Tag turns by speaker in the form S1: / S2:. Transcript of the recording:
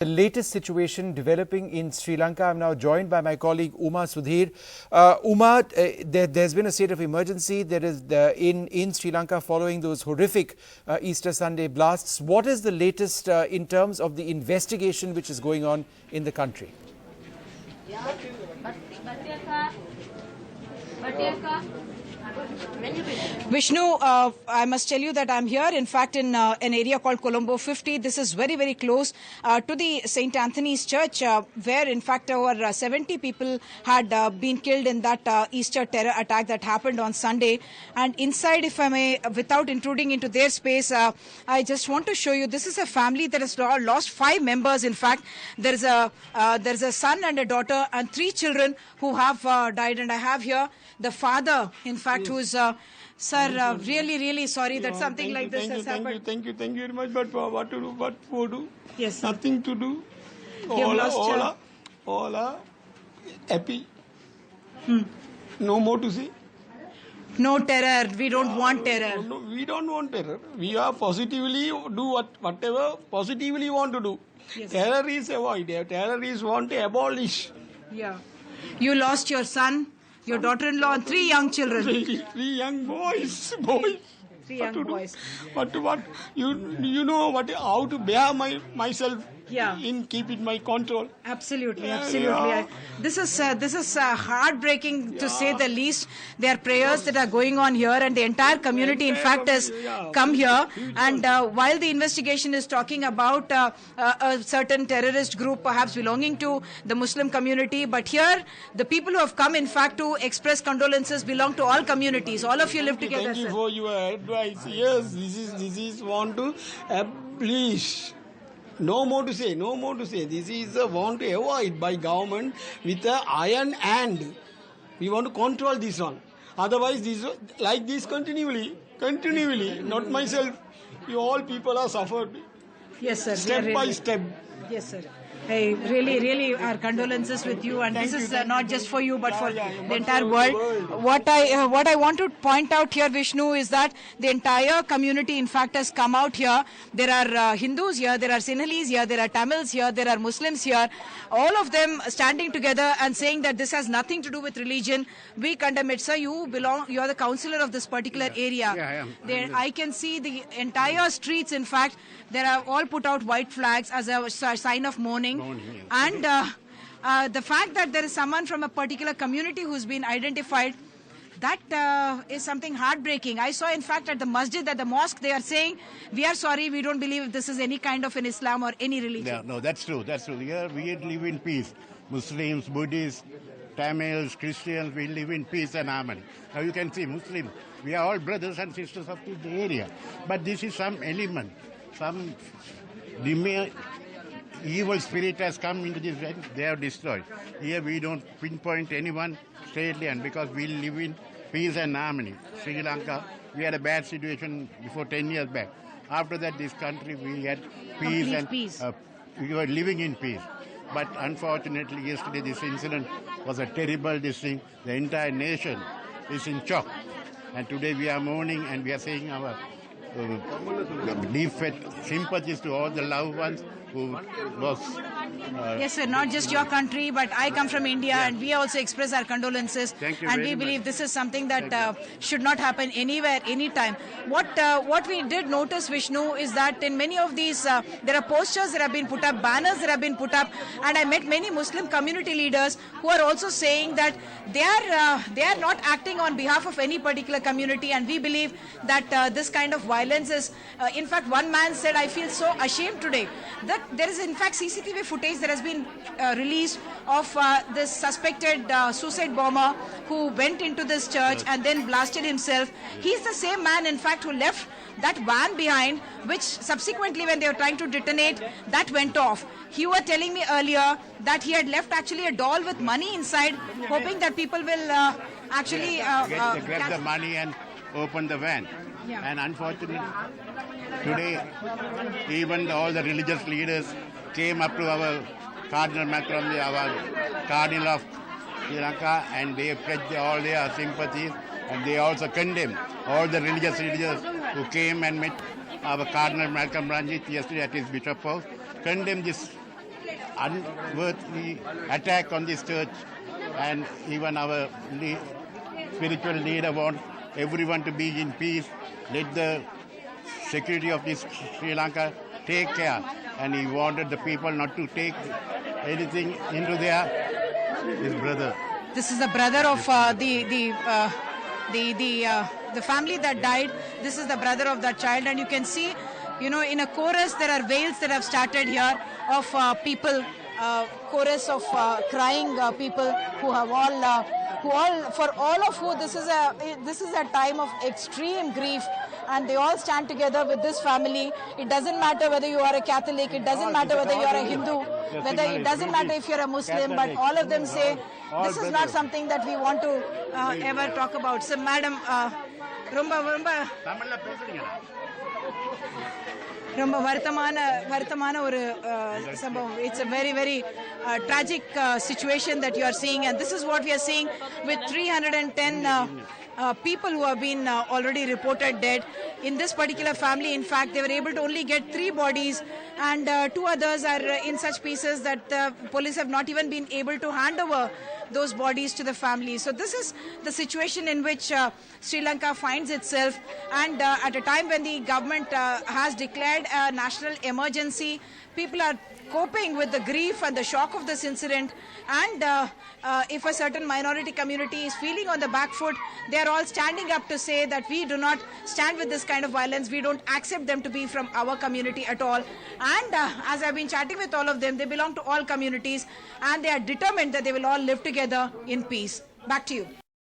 S1: The latest situation developing in Sri Lanka. I'm now joined by my colleague Uma Sudhir. There's been a state of emergency. There is in Sri Lanka following those horrific Easter Sunday blasts. What is the latest in terms of the investigation which is going on in the country?
S2: Vishnu, I must tell you that I'm here, in fact, in an area called Colombo 50. This is very, very close to the St. Anthony's Church, where, in fact, over 70 people had been killed in that Easter terror attack that happened on Sunday. And inside, if I may, without intruding into their space, I just want to show you, this is a family that has lost 5 members, in fact. There's a son and a daughter and 3 children who have died. And I have here the father, in fact, who's... Sir, really sorry that something like this has happened.
S3: Thank you very much. But what to do? What for do?
S2: Yes.
S3: Nothing to do. All are happy. No more to see.
S2: No terror. We don't want terror.
S3: No, we don't want terror. We are positively do whatever positively want to do.
S2: Yes.
S3: Terror is avoid. Terror is want to abolish.
S2: Yeah. You lost your son, your daughter-in-law, and 3 young children.
S3: 3 young boys.
S2: 3 young boys.
S3: What you know what how to bear myself.
S2: Yeah.
S3: In keeping my control.
S2: Absolutely.
S3: Yeah.
S2: This is heartbreaking to say the least. There are prayers that are going on here, and the entire community, in fact, has come here. And while the investigation is talking about a certain terrorist group, perhaps belonging to the Muslim community, but here the people who have come, in fact, to express condolences belong to all communities. All of you live together.
S3: Thank you for your advice. Yes, this is want to abolish. No more to say. This is want to avoid by government with an iron hand. We want to control this one. Otherwise, this like this continually. Not myself. You all people are suffered.
S2: Yes, sir.
S3: Step by step.
S2: Yes, sir. Hey, really, our condolences with you, and this is not just for you, but for the entire world. What I want to point out here, Vishnu, is that the entire community, in fact, has come out here. There are Hindus here, there are Sinhalese here, there are Tamils here, there are Muslims here. All of them standing together and saying that this has nothing to do with religion. We condemn it, sir. You are the councillor of this particular area.
S4: Yeah, I am.
S2: I can see the entire streets, in fact, they are all put out white flags as a sign of mourning. And the fact that there is someone from a particular community who's been identified, that is something heartbreaking. I saw, in fact, at the masjid, at the mosque, they are saying, we are sorry, we don't believe this is any kind of an Islam or any religion.
S4: Yeah, no, that's true. Here we live in peace. Muslims, Buddhists, Tamils, Christians, we live in peace and harmony. Now you can see Muslims, we are all brothers and sisters of the area. But this is some element, some evil spirit has come into this land, they have destroyed. Here we don't pinpoint anyone straightly, and because we live in peace and harmony. Sri Lanka, we had a bad situation before 10 years back. After that, this country, we had peace we were living in peace. But unfortunately, yesterday this incident was a terrible thing. The entire nation is in shock. And today we are mourning and we are saying our deep sympathies to all the loved ones who lost.
S2: Yes, sir, not just your country, but I come from India, and we also express our condolences.
S4: Thank you
S2: and
S4: very
S2: we believe
S4: much.
S2: this is something that should not happen anywhere, anytime. What we did notice, Vishnu, is that in many of these, there are posters that have been put up, banners that have been put up, and I met many Muslim community leaders who are also saying that they are not acting on behalf of any particular community, and we believe that this kind of violence is, in fact, one man said, I feel so ashamed today that there is, in fact, CCTV footage that has been released of this suspected suicide bomber who went into this church and then blasted himself. He's the same man, in fact, who left that van behind, which subsequently, when they were trying to detonate, that went off. You were telling me earlier that he had left actually a doll with money inside, hoping that people will actually...
S4: They grab the money and open the van.
S2: Yeah.
S4: And unfortunately, today, even all the religious leaders came up to our Cardinal Macron, our Cardinal of Sri Lanka, and they pledged all their sympathies, and they also condemned all the religious leaders who came and met our Cardinal Malcolm Ranjit yesterday at his Bishop House, condemned this unworthy attack on this church, and even our spiritual leader wants everyone to be in peace. Let the security of this Sri Lanka take care, and he wanted the people not to take anything into his brother.
S2: This is the brother of the family that died. This is the brother of that child, and you can see, you know, in a chorus there are wails that have started here of people, chorus of crying people who have all, for all of who this is a time of extreme grief. And they all stand together with this family. It doesn't matter whether you are a Catholic, it doesn't matter whether you are a Hindu, it doesn't matter if you're a Muslim, but all of them say this is not something that we want to ever talk about. So, Madam, ரொம்ப வருத்தமான ஒரு சம்பவம். It's a very, very tragic situation that you are seeing, and this is what we are seeing with 310 people who have been already reported dead. In this particular family, in fact, they were able to only get 3 bodies, and 2 others are in such pieces that the police have not even been able to hand over those bodies to the family. So this is the situation in which Sri Lanka finds itself, and at a time when the government has declared a national emergency, people are coping with the grief and the shock of this incident, and if a certain minority community is feeling on the back foot, they are all standing up to say that we do not stand with this kind of violence, we don't accept them to be from our community at all. And as I've been chatting with all of them, they belong to all communities, and they are determined that they will all live together in peace. Back to you.